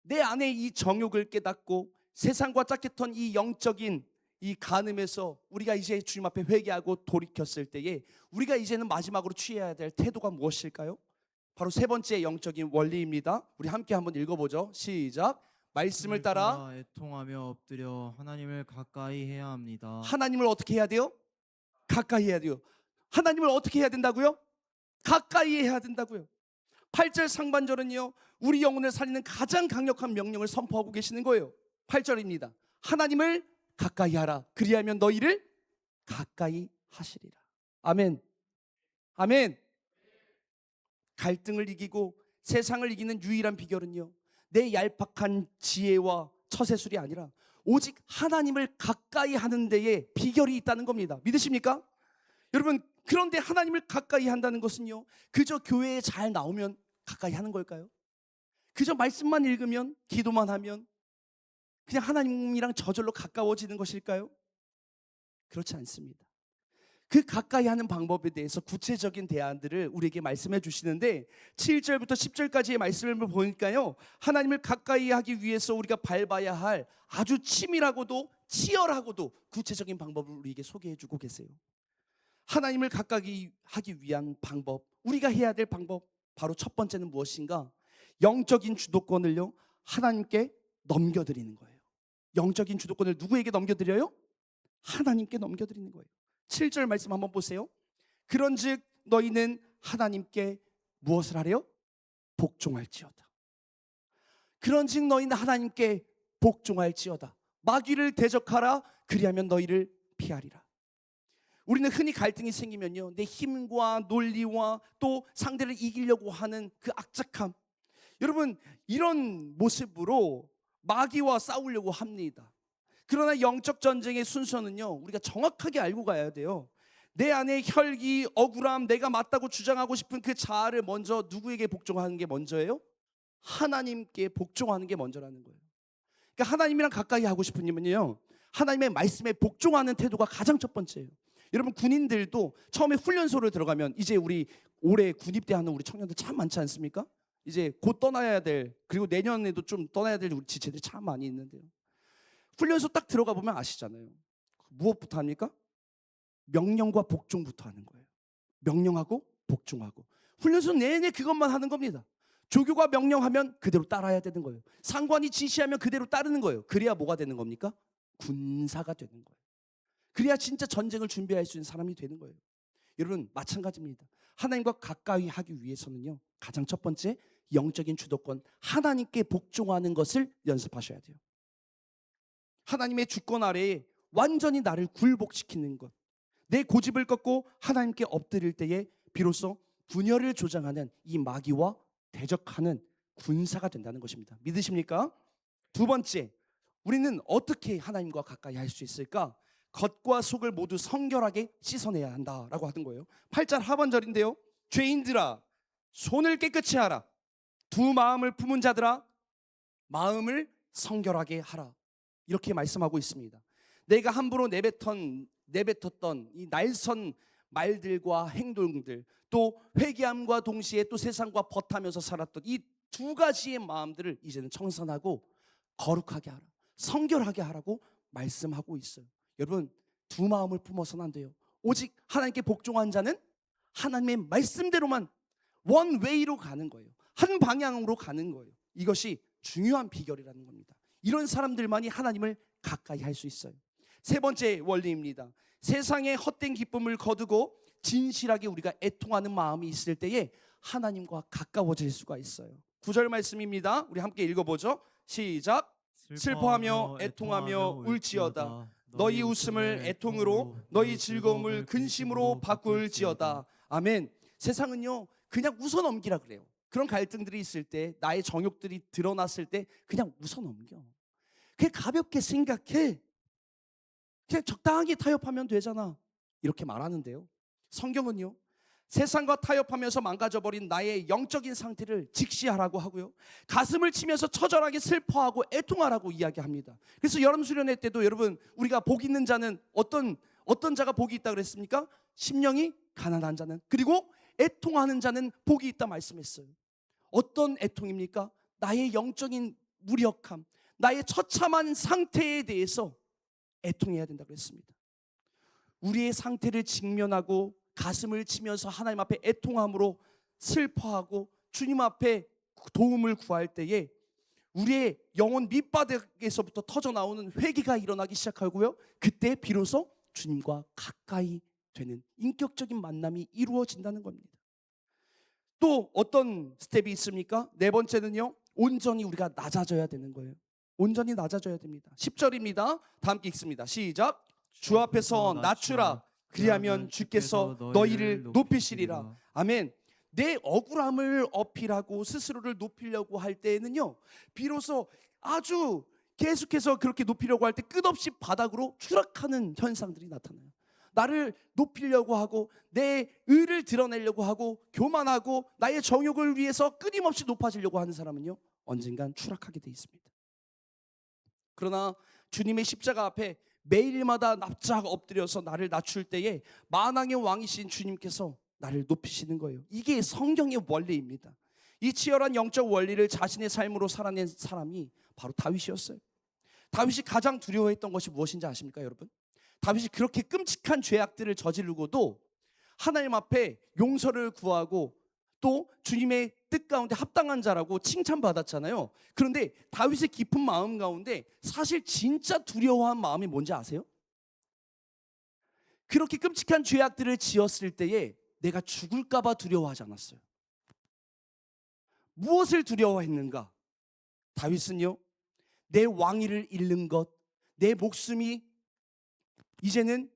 S1: 내 안에 이 정욕을 깨닫고 세상과 짝했던 이 영적인 이 간음에서 우리가 이제 주님 앞에 회개하고 돌이켰을 때에 우리가 이제는 마지막으로 취해야 될 태도가 무엇일까요? 바로 세 번째 영적인 원리입니다. 우리 함께 한번 읽어보죠. 시작. 말씀을 따라
S2: 애통하며 엎드려 하나님을 가까이 해야 합니다.
S1: 하나님을 어떻게 해야 돼요? 가까이 해야 돼요. 하나님을 어떻게 해야 된다고요? 가까이 해야 된다고요. 8절 상반절은요, 우리 영혼을 살리는 가장 강력한 명령을 선포하고 계시는 거예요. 8절입니다. 하나님을 가까이 하라. 그리하면 너희를 가까이 하시리라. 아멘. 아멘. 갈등을 이기고 세상을 이기는 유일한 비결은요, 내 얄팍한 지혜와 처세술이 아니라 오직 하나님을 가까이 하는 데에 비결이 있다는 겁니다. 믿으십니까? 여러분, 그런데 하나님을 가까이 한다는 것은요, 그저 교회에 잘 나오면 가까이 하는 걸까요? 그저 말씀만 읽으면, 기도만 하면 그냥 하나님이랑 저절로 가까워지는 것일까요? 그렇지 않습니다. 그 가까이 하는 방법에 대해서 구체적인 대안들을 우리에게 말씀해 주시는데 7절부터 10절까지의 말씀을 보니까요, 하나님을 가까이 하기 위해서 우리가 밟아야 할 아주 치밀하고도 치열하고도 구체적인 방법을 우리에게 소개해 주고 계세요. 하나님을 가까이 하기 위한 방법, 우리가 해야 될 방법, 바로 첫 번째는 무엇인가? 영적인 주도권을요, 하나님께 넘겨드리는 거예요. 영적인 주도권을 누구에게 넘겨드려요? 하나님께 넘겨드리는 거예요. 7절 말씀 한번 보세요. 그런즉 너희는 하나님께 무엇을 하래요? 복종할지어다. 그런즉 너희는 하나님께 복종할지어다. 마귀를 대적하라. 그리하면 너희를 피하리라. 우리는 흔히 갈등이 생기면요, 내 힘과 논리와 또 상대를 이기려고 하는 그 악착함, 여러분 이런 모습으로 마귀와 싸우려고 합니다. 그러나 영적 전쟁의 순서는요, 우리가 정확하게 알고 가야 돼요. 내 안에 혈기, 억울함, 내가 맞다고 주장하고 싶은 그 자아를 먼저 누구에게 복종하는 게 먼저예요? 하나님께 복종하는 게 먼저라는 거예요. 그러니까 하나님이랑 가까이 하고 싶으면요, 하나님의 말씀에 복종하는 태도가 가장 첫 번째예요. 여러분, 군인들도 처음에 훈련소를 들어가면, 이제 우리 올해 군입대하는 우리 청년들 참 많지 않습니까? 이제 곧 떠나야 될, 그리고 내년에도 좀 떠나야 될 우리 지체들이 참 많이 있는데요, 훈련소 딱 들어가 보면 아시잖아요. 무엇부터 합니까? 명령과 복종부터 하는 거예요. 명령하고 복종하고. 훈련소 내내 그것만 하는 겁니다. 조교가 명령하면 그대로 따라야 되는 거예요. 상관이 지시하면 그대로 따르는 거예요. 그래야 뭐가 되는 겁니까? 군사가 되는 거예요. 그래야 진짜 전쟁을 준비할 수 있는 사람이 되는 거예요. 여러분, 마찬가지입니다. 하나님과 가까이 하기 위해서는요, 가장 첫 번째 영적인 주도권, 하나님께 복종하는 것을 연습하셔야 돼요. 하나님의 주권 아래에 완전히 나를 굴복시키는 것, 내 고집을 꺾고 하나님께 엎드릴 때에 비로소 분열을 조장하는 이 마귀와 대적하는 군사가 된다는 것입니다. 믿으십니까? 두 번째, 우리는 어떻게 하나님과 가까이 할 수 있을까? 겉과 속을 모두 성결하게 씻어내야 한다라고 하는 거예요. 8절 하반절인데요, 죄인들아 손을 깨끗이 하라. 두 마음을 품은 자들아 마음을 성결하게 하라. 이렇게 말씀하고 있습니다. 내가 함부로 내뱉었던 이 날선 말들과 행동들, 또 회개함과 동시에 또 세상과 버타면서 살았던 이 두 가지의 마음들을 이제는 청산하고 거룩하게 하라, 성결하게 하라고 말씀하고 있어요. 여러분, 두 마음을 품어서는 안 돼요. 오직 하나님께 복종한 자는 하나님의 말씀대로만 원웨이로 가는 거예요. 한 방향으로 가는 거예요. 이것이 중요한 비결이라는 겁니다. 이런 사람들만이 하나님을 가까이 할 수 있어요. 세 번째 원리입니다. 세상의 헛된 기쁨을 거두고 진실하게 우리가 애통하는 마음이 있을 때에 하나님과 가까워질 수가 있어요. 9절 말씀입니다. 우리 함께 읽어보죠. 시작. 슬퍼하며 애통하며 울지어다. 너희 웃음을 애통으로, 너희 즐거움을 근심으로 바꿀지어다. 아멘. 세상은요 그냥 웃어 넘기라 그래요. 그런 갈등들이 있을 때, 나의 정욕들이 드러났을 때 그냥 웃어 넘겨. 그냥 가볍게 생각해. 그냥 적당하게 타협하면 되잖아. 이렇게 말하는데요, 성경은요 세상과 타협하면서 망가져버린 나의 영적인 상태를 직시하라고 하고요, 가슴을 치면서 처절하게 슬퍼하고 애통하라고 이야기합니다. 그래서 여름 수련회 때도 여러분, 우리가 복 있는 자는 어떤 자가 복이 있다 그랬습니까? 심령이 가난한 자는, 그리고 애통하는 자는 복이 있다 말씀했어요. 어떤 애통입니까? 나의 영적인 무력함, 나의 처참한 상태에 대해서 애통해야 된다고 했습니다. 우리의 상태를 직면하고 가슴을 치면서 하나님 앞에 애통함으로 슬퍼하고 주님 앞에 도움을 구할 때에 우리의 영혼 밑바닥에서부터 터져나오는 회개가 일어나기 시작하고요, 그때 비로소 주님과 가까이 되는 인격적인 만남이 이루어진다는 겁니다. 또 어떤 스텝이 있습니까? 네 번째는요, 온전히 우리가 낮아져야 되는 거예요. 온전히 낮아져야 됩니다. 10절입니다. 다 함께 읽습니다. 시작. 주 앞에서 낮추라. 그리하면 주께서 너희를 높이시리라. 아멘. 내 억울함을 어필하고 스스로를 높이려고 할 때에는요, 비로소 아주 계속해서 그렇게 높이려고 할 때 끝없이 바닥으로 추락하는 현상들이 나타나요. 나를 높이려고 하고 내 의를 드러내려고 하고 교만하고 나의 정욕을 위해서 끊임없이 높아지려고 하는 사람은요, 언젠간 추락하게 돼 있습니다. 그러나 주님의 십자가 앞에 매일마다 납작 엎드려서 나를 낮출 때에 만왕의 왕이신 주님께서 나를 높이시는 거예요. 이게 성경의 원리입니다. 이 치열한 영적 원리를 자신의 삶으로 살아낸 사람이 바로 다윗이었어요. 다윗이 가장 두려워했던 것이 무엇인지 아십니까, 여러분? 다윗이 그렇게 끔찍한 죄악들을 저지르고도 하나님 앞에 용서를 구하고 또 주님의 뜻 가운데 합당한 자라고 칭찬받았잖아요. 그런데 다윗의 깊은 마음 가운데 사실 진짜 두려워한 마음이 뭔지 아세요? 그렇게 끔찍한 죄악들을 지었을 때에 내가 죽을까 봐 두려워하지 않았어요. 무엇을 두려워했는가? 다윗은요, 내 왕위를 잃는 것, 내 목숨이 이제는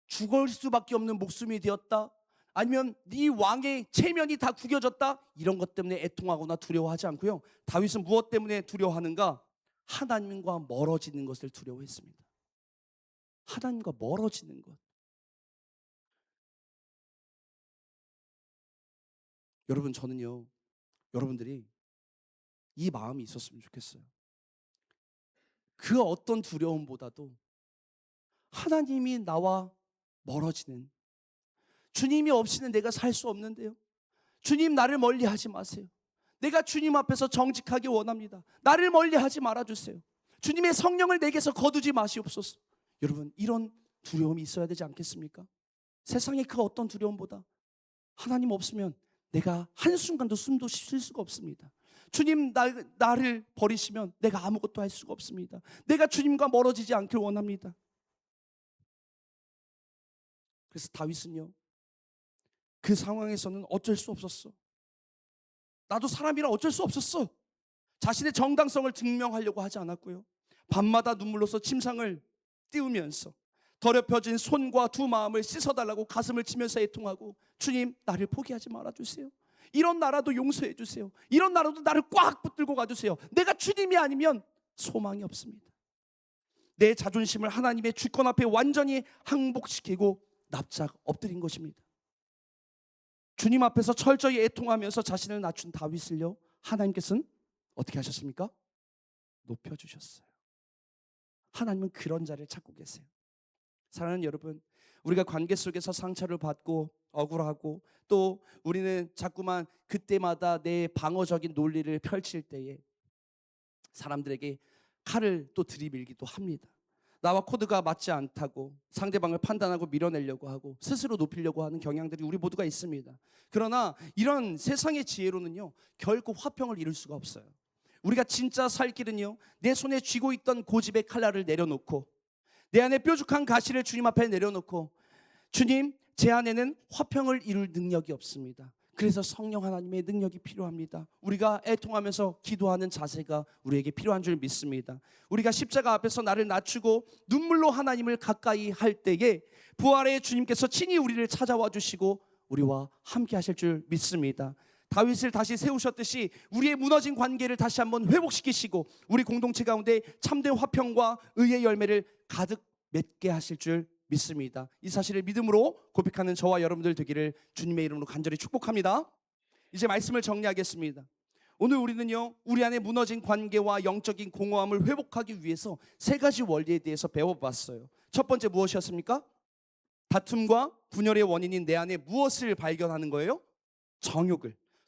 S1: 죽을 수밖에 없는 목숨이 되었다, 아니면 네 왕의 체면이 다 구겨졌다, 이런 것 때문에 애통하거나 두려워하지 않고요, 다윗은 무엇 때문에 두려워하는가? 하나님과 멀어지는 것을 두려워했습니다. 하나님과 멀어지는 것. 여러분, 저는요, 여러분들이 이 마음이 있었으면 좋겠어요. 그 어떤 두려움보다도 하나님이 나와 멀어지는, 주님이 없이는 내가 살 수 없는데요, 주님 나를 멀리하지 마세요. 내가 주님 앞에서 정직하기 원합니다. 나를 멀리하지 말아주세요. 주님의 성령을 내게서 거두지 마시옵소서. 여러분, 이런 두려움이 있어야 되지 않겠습니까? 세상의 그 어떤 두려움보다 하나님 없으면 내가 한순간도 숨도 쉴 수가 없습니다. 주님 나를 버리시면 내가 아무것도 할 수가 없습니다. 내가 주님과 멀어지지 않길 원합니다. 그래서 다윗은요, 그 상황에서는 어쩔 수 없었어. 나도 사람이라 어쩔 수 없었어. 자신의 정당성을 증명하려고 하지 않았고요, 밤마다 눈물로서 침상을 띄우면서 더럽혀진 손과 두 마음을 씻어달라고 가슴을 치면서 애통하고, 주님 나를 포기하지 말아주세요. 이런 나라도 용서해 주세요. 이런 나라도 나를 꽉 붙들고 가주세요. 내가 주님이 아니면 소망이 없습니다. 내 자존심을 하나님의 주권 앞에 완전히 항복시키고 납작 엎드린 것입니다. 주님 앞에서 철저히 애통하면서 자신을 낮춘 다윗을요, 하나님께서는 어떻게 하셨습니까? 높여주셨어요. 하나님은 그런 자를 찾고 계세요. 사랑하는 여러분, 우리가 관계 속에서 상처를 받고 억울하고 또 우리는 자꾸만 그때마다 내 방어적인 논리를 펼칠 때에 사람들에게 칼을 또 들이밀기도 합니다. 나와 코드가 맞지 않다고 상대방을 판단하고 밀어내려고 하고 스스로 높이려고 하는 경향들이 우리 모두가 있습니다. 그러나 이런 세상의 지혜로는요, 결코 화평을 이룰 수가 없어요. 우리가 진짜 살 길은요, 내 손에 쥐고 있던 고집의 칼날을 내려놓고 내 안에 뾰족한 가시를 주님 앞에 내려놓고, 주님, 제 안에는 화평을 이룰 능력이 없습니다. 그래서 성령 하나님의 능력이 필요합니다. 우리가 애통하면서 기도하는 자세가 우리에게 필요한 줄 믿습니다. 우리가 십자가 앞에서 나를 낮추고 눈물로 하나님을 가까이 할 때에 부활의 주님께서 친히 우리를 찾아와 주시고 우리와 함께 하실 줄 믿습니다. 다윗을 다시 세우셨듯이 우리의 무너진 관계를 다시 한번 회복시키시고 우리 공동체 가운데 참된 화평과 의의 열매를 가득 맺게 하실 줄 믿습니다. 이 사실을 믿음으로 고백하는 저와 여러분들 되기를 주님의 이름으로 간절히 축복합니다. 이제 말씀을 정리하겠습니다. 오늘 우리는요, 우리 안에 무너진 관계와 영적인 공허함을 회복하기 위해서 세 가지 원리에 대해서 배워봤어요. 첫 번째 무엇이었습니까? 다툼과 분열의 원인인 내 안에 무엇을 발견하는 거예요?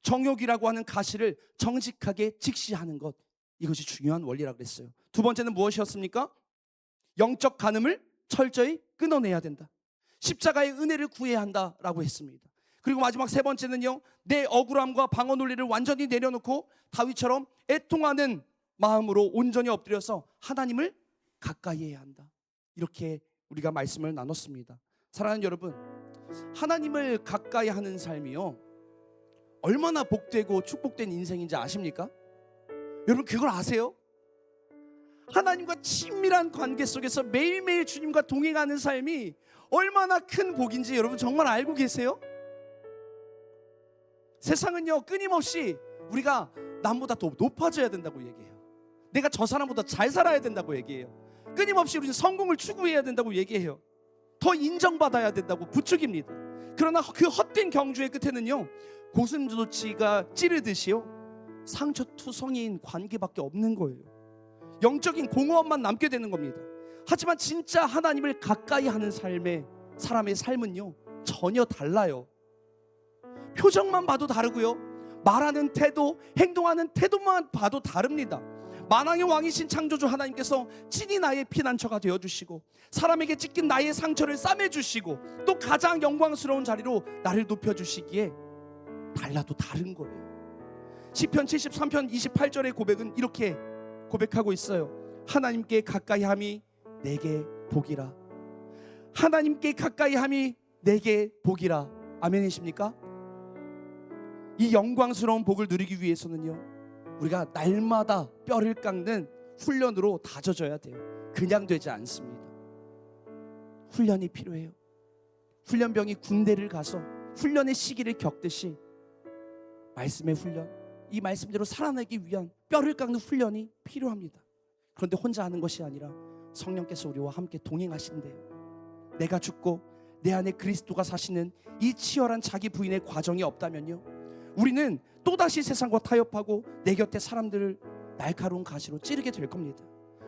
S1: 정욕이라고 하는 가시를 정직하게 직시하는 것, 이것이 중요한 원리라고 그랬어요. 두 번째는 무엇이었습니까? 영적 간음을 철저히 끊어내야 된다. 십자가의 은혜를 구해야 한다라고 했습니다. 그리고 마지막 세 번째는요, 내 억울함과 방어 논리를 완전히 내려놓고 다윗처럼 애통하는 마음으로 온전히 엎드려서 하나님을 가까이 해야 한다. 이렇게 우리가 말씀을 나눴습니다. 사랑하는 여러분, 하나님을 가까이 하는 삶이요, 얼마나 복되고 축복된 인생인지 아십니까? 여러분 그걸 아세요? 하나님과 친밀한 관계 속에서 매일매일 주님과 동행하는 삶이 얼마나 큰 복인지 여러분 정말 알고 계세요? 세상은요, 끊임없이 우리가 남보다 더 높아져야 된다고 얘기해요. 내가 저 사람보다 잘 살아야 된다고 얘기해요. 끊임없이 우리는 성공을 추구해야 된다고 얘기해요. 더 인정받아야 된다고 부추깁니다. 그러나 그 헛된 경주의 끝에는요, 고슴도치가 찌르듯이요, 상처투성이인 관계밖에 없는 거예요. 영적인 공허함만 남게 되는 겁니다. 하지만 진짜 하나님을 가까이 하는 사람의 삶은요, 전혀 달라요. 표정만 봐도 다르고요, 말하는 태도, 행동하는 태도만 봐도 다릅니다. 만왕의 왕이신 창조주 하나님께서 친히 나의 피난처가 되어주시고 사람에게 찢긴 나의 상처를 싸매주시고 또 가장 영광스러운 자리로 나를 높여주시기에 달라도 다른 거예요. 시편 73편 28절의 고백은 이렇게 고백하고 있어요. 하나님께 가까이함이 내게 복이라. 하나님께 가까이함이 내게 복이라. 아멘이십니까? 이 영광스러운 복을 누리기 위해서는요, 우리가 날마다 뼈를 깎는 훈련으로 다져져야 돼요. 그냥 되지 않습니다. 훈련이 필요해요. 훈련병이 군대를 가서 훈련의 시기를 겪듯이 말씀의 훈련, 이 말씀대로 살아내기 위한 뼈를 깎는 훈련이 필요합니다. 그런데 혼자 하는 것이 아니라 성령께서 우리와 함께 동행하신대요. 내가 죽고 내 안에 그리스도가 사시는 이 치열한 자기 부인의 과정이 없다면요, 우리는 또다시 세상과 타협하고 내 곁에 사람들을 날카로운 가시로 찌르게 될 겁니다.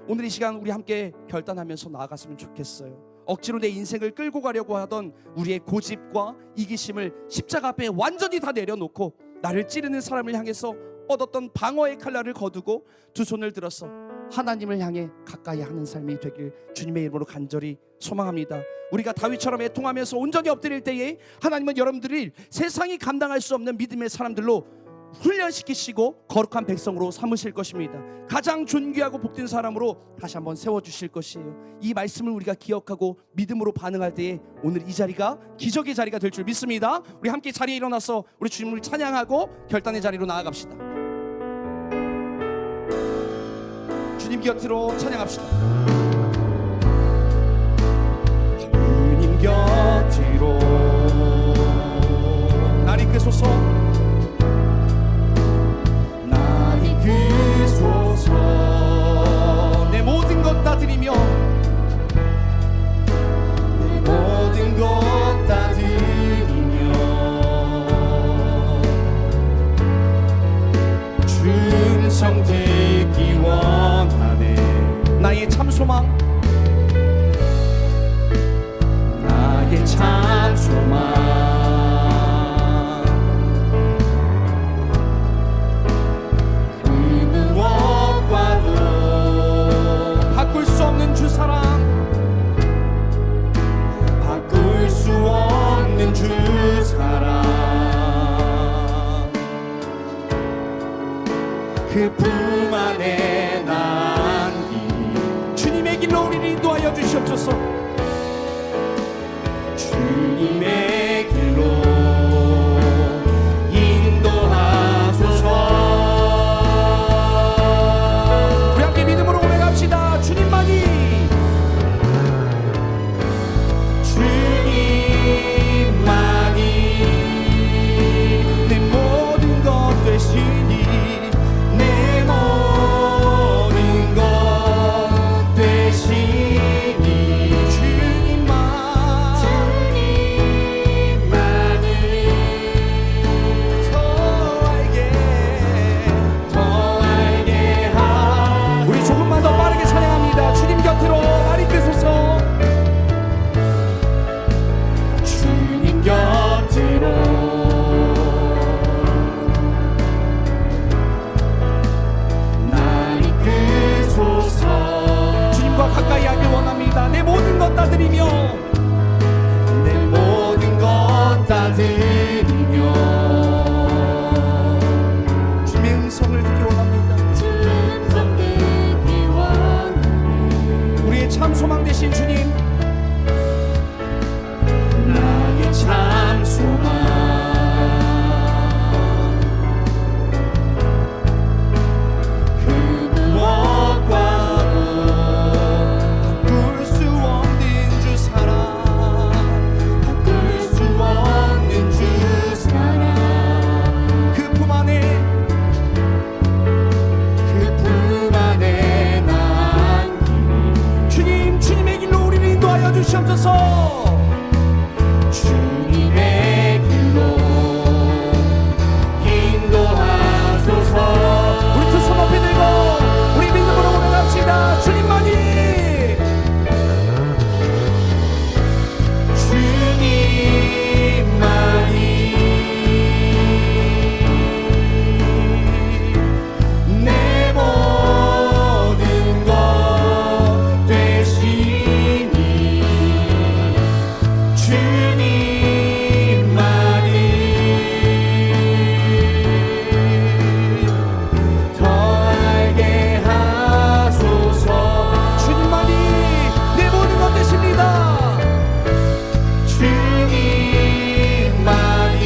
S1: 오늘 이 시간 우리 함께 결단하면서 나아갔으면 좋겠어요. 억지로 내 인생을 끌고 가려고 하던 우리의 고집과 이기심을 십자가 앞에 완전히 다 내려놓고 나를 찌르는 사람을 향해서 얻었던 방어의 칼날을 거두고 두 손을 들어서 하나님을 향해 가까이 하는 삶이 되길 주님의 이름으로 간절히 소망합니다. 우리가 다윗처럼 애통하면서 온전히 엎드릴 때에 하나님은 여러분들을 세상이 감당할 수 없는 믿음의 사람들로 훈련시키시고 거룩한 백성으로 삼으실 것입니다. 가장 존귀하고 복된 사람으로 다시 한번 세워주실 것이에요. 이 말씀을 우리가 기억하고 믿음으로 반응할 때에 오늘 이 자리가 기적의 자리가 될 줄 믿습니다. 우리 함께 자리에 일어나서 우리 주님을 찬양하고 결단의 자리로 나아갑시다. 주님 곁으로 찬양합시다. 주님 곁으로 날 이끄소서. 날 이끄소서. 내 모든 것 다 드리며 내 모든 것 다 드리며 충성 듣기 원하네. 나의 참 소망, 나의 참 소망, 그 무엇과도 바꿀 수 없는 주 사랑, 바꿀 수 없는 주 사랑, 그 품 안에 남기니 주님의 길로 우리를 인도하여 주시옵소서. 주님의 길로 인도하소서. 우리 함께 믿음으로 고백합시다. 주님만이, 주님만이 음성을 듣기 원합니다.
S3: 주 음성 듣기 원하네.
S1: 우리의 참 소망 되신 주님,
S3: 나의 참 소망 그 무엇과도
S1: 바꿀 수 없는 주 사랑,
S3: 바꿀 수 없는 주 사랑
S1: 그 품 안에
S3: 그 품 안에 난
S1: 주님, 주님의 길로 우리를 인도하여 주시옵소서.
S3: 주님의 길로 인도하소서.
S1: 우리 두 손 높이 들고 우리 믿음으로 고백합시다. 주님만이,
S3: 주님만이 내 모든 것 되시니 주님만이 더 알게 하소서.
S1: 주님만이 내 모든 것 되십니다.
S3: 주님만이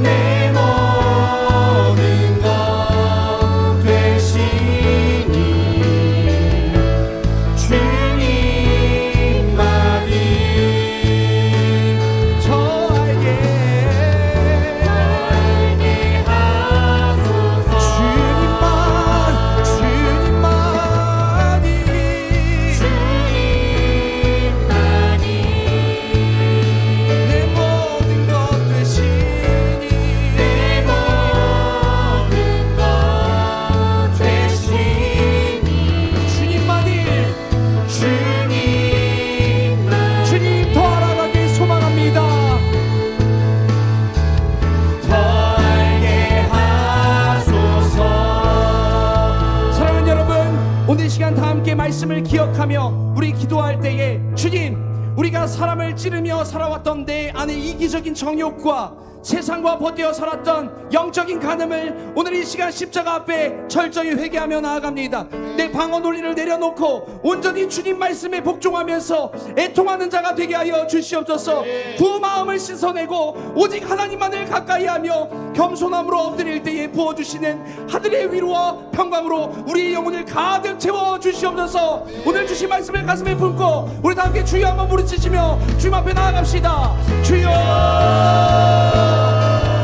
S3: 내 모든 것 되시니 주님만이
S1: 저 알게
S3: 하소서.
S1: 주님만이
S3: 주님만이
S1: 내 모든 것 되시니
S3: 내 모든 것 되시니
S1: 주님만이,
S3: 주님만
S1: 주님 더 알아가길 소망합니다.
S3: 더 알게 하소서.
S1: 사랑하는 여러분, 오늘 시간 다 함께 말씀을 기억하며 우리 기도할 때에 주님, 우리가 사람을 찌르며 살아왔던 내 안의 이기적인 정욕과 세상과 버티어 살았던 영적인 간음을 오늘 이 시간 십자가 앞에 철저히 회개하며 나아갑니다. 내 방어 논리를 내려놓고 온전히 주님 말씀에 복종하면서 애통하는 자가 되게 하여 주시옵소서. 두 마음을 씻어내고 오직 하나님만을 가까이하며 겸손함으로 엎드릴 때에 부어주시는 하늘의 위로와 평강으로 우리의 영혼을 가득 채워 주시옵소서. 오늘 주신 말씀을 가슴에 품고 우리 다 함께 주여 한번 부르짖으며 주님 앞에 나아갑시다. 주여,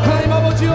S1: 하나님 아버지여,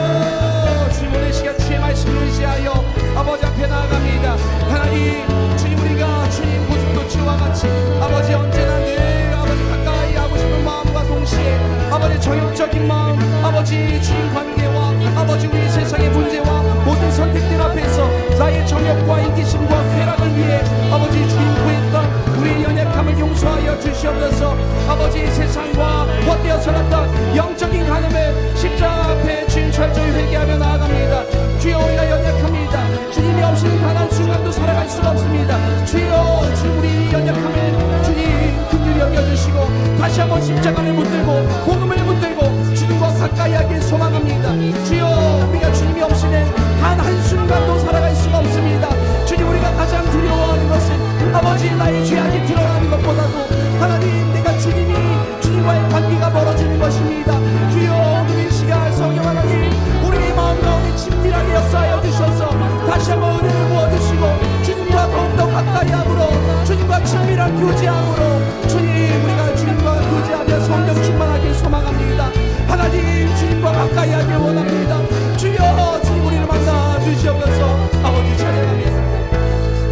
S1: 주님 오늘 시간 주의 말씀을 의지하여 아버지 앞에 나아갑니다. 하나님, 주님 우리가 주님 고슴도치와 같이 아버지 언제나 늘 아버지 가까이 하고 싶은 마음과 동시에 아버지 정욕적인 마음, 아버지 주님 관계와 아버지 우리 세상의 문제와 모든 선택들 앞에서 나의 정욕과 이기심과 쾌락을 위해 아버지 주님 구했던 우리의 연약함을 용서하여 주시옵소서. 아버지 세상과 헛되어 살았던 영적인 간음을 십자가 앞에 주님 철저히 회개하며 나아갑니다. 주여, 우리가 연약합니다. 주님이 없이는 단 한순간도 살아갈 수가 없습니다. 주여, 주님 우리 연약함을 주님 긍휼히 여겨주시고 다시 한번 십자가를 붙들고 복음을 붙들고 주님과 가까이 하길 소망합니다. 주여, 우리가 주님이 없이는 단 한순간도 살아갈 수가 없습니다. 주님, 우리가 가장 두려워하는 것은 아버지 나의 죄악이 드러나는 것보다도 하나님, 내가 주님과의 관계가 멀어지는 것입니다. 주여, 오늘 이 시간 성령 하나님 우리의 마음 가운데 친밀하게 역사하여 주셔서 다시 한번 은혜를 부어주시고 주님과 더욱더 가까이 함으로 주님과 친밀한 교제함으로 주님, 우리가 주님과 교제하며 성령 충만하길 소망합니다. 하나님, 주님과 가까이 하길 원합니다. 주여, 주님 우리를 만나 주시옵소서. 아버지 찬양합니다.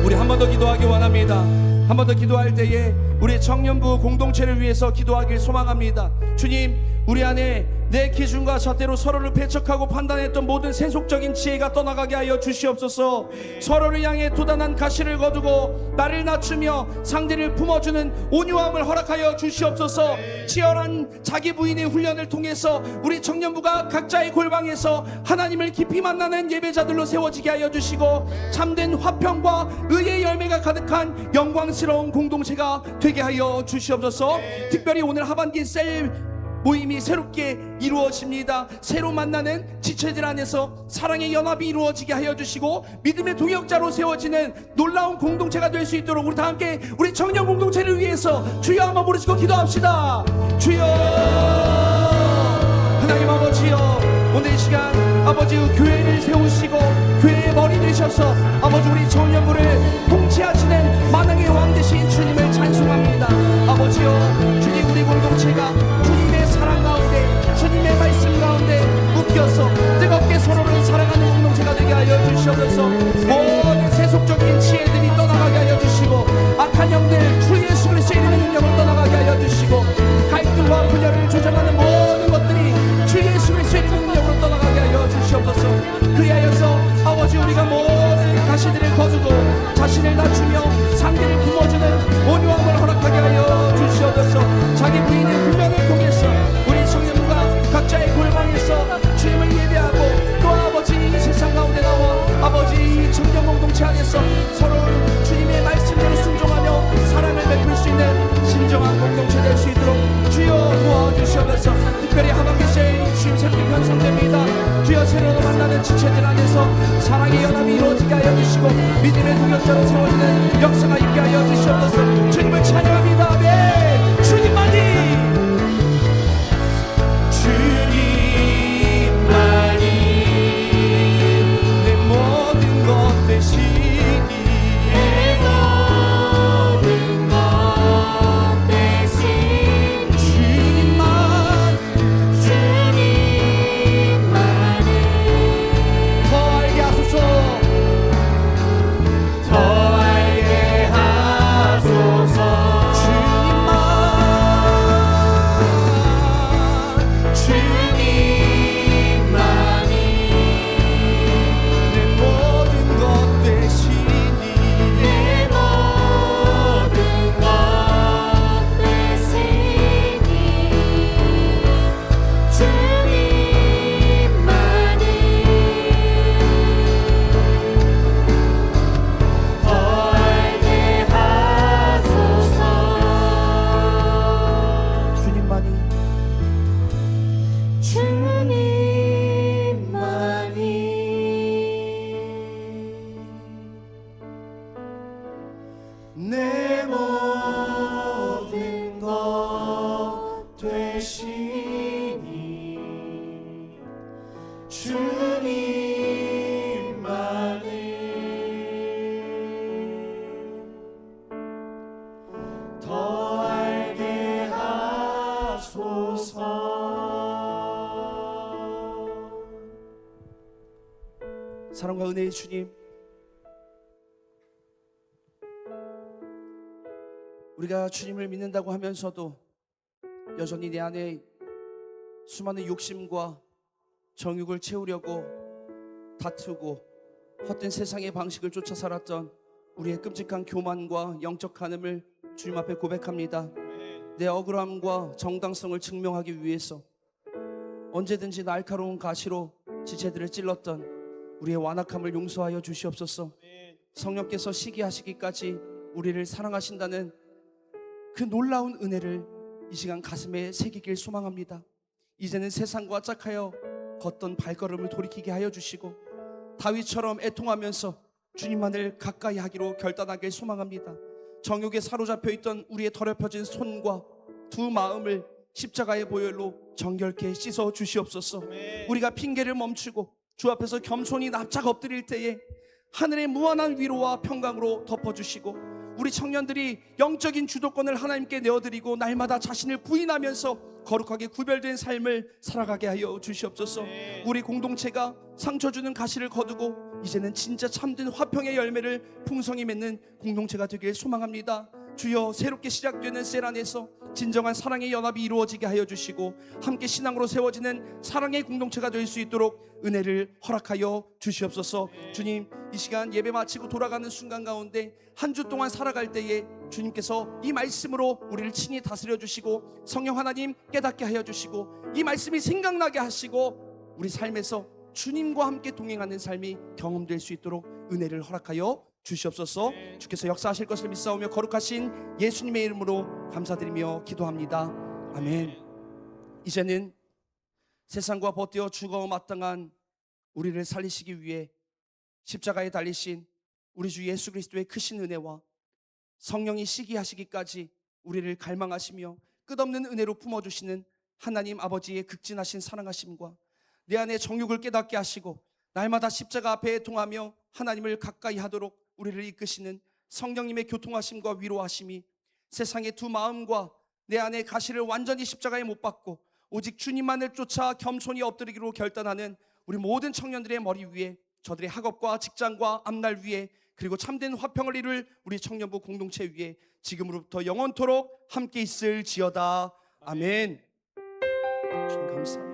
S1: 우리 한 번 더 기도하기 원합니다. 한 번 더 기도할 때에 우리 청년부 공동체를 위해서 기도하길 소망합니다. 주님, 우리 안에 내 기준과 잣대로 서로를 배척하고 판단했던 모든 세속적인 지혜가 떠나가게 하여 주시옵소서. 서로를 향해 도단한 가시를 거두고 나를 낮추며 상대를 품어주는 온유함을 허락하여 주시옵소서. 치열한 자기 부인의 훈련을 통해서 우리 청년부가 각자의 골방에서 하나님을 깊이 만나는 예배자들로 세워지게 하여 주시고 참된 화평과 의의 열매가 가득한 영광스러운 공동체가 되게 하여 주시옵소서. 특별히 오늘 하반기 셀 모임이 새롭게 이루어집니다. 새로 만나는 지체들 안에서 사랑의 연합이 이루어지게 하여 주시고 믿음의 동역자로 세워지는 놀라운 공동체가 될 수 있도록 우리 다 함께 우리 청년 공동체를 위해서 주여 한번 부르시고 기도합시다. 주여 하나님 아버지여, 오늘 이 시간 아버지 교회를 세우시고 교회의 머리 되셔서 아버지 우리 청년부를 통치하시는 만왕의 왕 되신 주님을 찬송합니다. 아버지여, 주님 우리 공동체가 주님의 사랑 가운데 주님의 말씀 가운데 묶여서 뜨겁게 서로를 사랑하는 공동체가 되게 하여 주시옵소서. 모든 세속적인 지혜들이 떠나가게 하여 주시고 악한 영들 주 예수 그리스도의 이름의 능력으로 떠나가게 하여 주시고 갈등과 분열을 조장하는 모든 것들이 주 예수 그리스도의 이름의 능력으로 떠나가게 하여 주시옵소서. 그리하여서 아버지 우리가 모든 가시들을 거두고 자신을 낮추며 상대를 품어주는 온유함을 허락하게 하여 주시옵소서. 자기 부인의 훈련을 통해서 우리 청년부가 각자의 골방에서 주님을 예배하고 또 아버지 이 세상 가운데 나와 아버지 이 청년 공동체 안에서 서로 주님의 말씀대로 순종하며 사랑을 베풀 수 있는 진정한 공동체 될 수 있도록 주여 도와주시옵소서. 특별히 하반기 세일 주님 새롭게 편성됩니다. 주여 새로 만나는 지체들 안에서 사랑의 연합이 이루어지게 하여 주시고 믿음의 동역자로 세워지는 역사가 있게 하여 주시옵소서. 주님을 찬양합니다. 아멘. 주님만이 내 모든 것 되시니
S3: 내 모든 것 대신
S1: 주님만
S3: 주님만을
S1: 더 알게 하소서.
S3: 더 알게 하소서. 주님만이
S1: 내 모든 것 되시니
S3: 내 모든 것 대신이 주님만이 더 알게 하소서.
S1: 주님만이 내 모든 것 되시니 주님만을 더 알게 하소서. 사랑과 은혜의 주님, 우리가 주님을 믿는다고 하면서도 여전히 내 안에 수많은 욕심과 정욕을 채우려고 다투고 헛된 세상의 방식을 쫓아 살았던 우리의 끔찍한 교만과 영적 간음을 주님 앞에 고백합니다. 내 억울함과 정당성을 증명하기 위해서 언제든지 날카로운 가시로 지체들을 찔렀던 우리의 완악함을 용서하여 주시옵소서. 성령께서 시기하시기까지 우리를 사랑하신다는 그 놀라운 은혜를 이 시간 가슴에 새기길 소망합니다. 이제는 세상과 짝하여 걷던 발걸음을 돌이키게 하여 주시고 다윗처럼 애통하면서 주님만을 가까이 하기로 결단하길 소망합니다. 정욕에 사로잡혀 있던 우리의 더럽혀진 손과 두 마음을 십자가의 보혈로 정결케 씻어 주시옵소서. 우리가 핑계를 멈추고 주 앞에서 겸손히 납작 엎드릴 때에 하늘의 무한한 위로와 평강으로 덮어주시고 우리 청년들이 영적인 주도권을 하나님께 내어드리고 날마다 자신을 부인하면서 거룩하게 구별된 삶을 살아가게 하여 주시옵소서. 우리 공동체가 상처 주는 가시를 거두고 이제는 진짜 참된 화평의 열매를 풍성히 맺는 공동체가 되길 소망합니다. 주여, 새롭게 시작되는 셀 안에서 진정한 사랑의 연합이 이루어지게 하여 주시고 함께 신앙으로 세워지는 사랑의 공동체가 될 수 있도록 은혜를 허락하여 주시옵소서. 주님, 이 시간 예배 마치고 돌아가는 순간 가운데 한 주 동안 살아갈 때에 주님께서 이 말씀으로 우리를 친히 다스려 주시고 성령 하나님 깨닫게 하여 주시고 이 말씀이 생각나게 하시고 우리 삶에서 주님과 함께 동행하는 삶이 경험될 수 있도록 은혜를 허락하여 주시옵소서. 주께서 역사하실 것을 믿사오며 거룩하신 예수님의 이름으로 감사드리며 기도합니다. 아멘. 이제는 세상과 벗되어 죽어 마땅한 우리를 살리시기 위해 십자가에 달리신 우리 주 예수 그리스도의 크신 은혜와 성령이 시기하시기까지 우리를 갈망하시며 끝없는 은혜로 품어주시는 하나님 아버지의 극진하신 사랑하심과 내 안에 정욕을 깨닫게 하시고 날마다 십자가 앞에 통하며 하나님을 가까이 하도록 우리를 이끄시는 성령님의 교통하심과 위로하심이 세상의 두 마음과 내 안에 가시를 완전히 십자가에 못 박고 오직 주님만을 쫓아 겸손히 엎드리기로 결단하는 우리 모든 청년들의 머리 위에, 저들의 학업과 직장과 앞날 위에, 그리고 참된 화평을 이룰 우리 청년부 공동체 위에 지금으로부터 영원토록 함께 있을지어다. 아멘. 주님 감사합니다.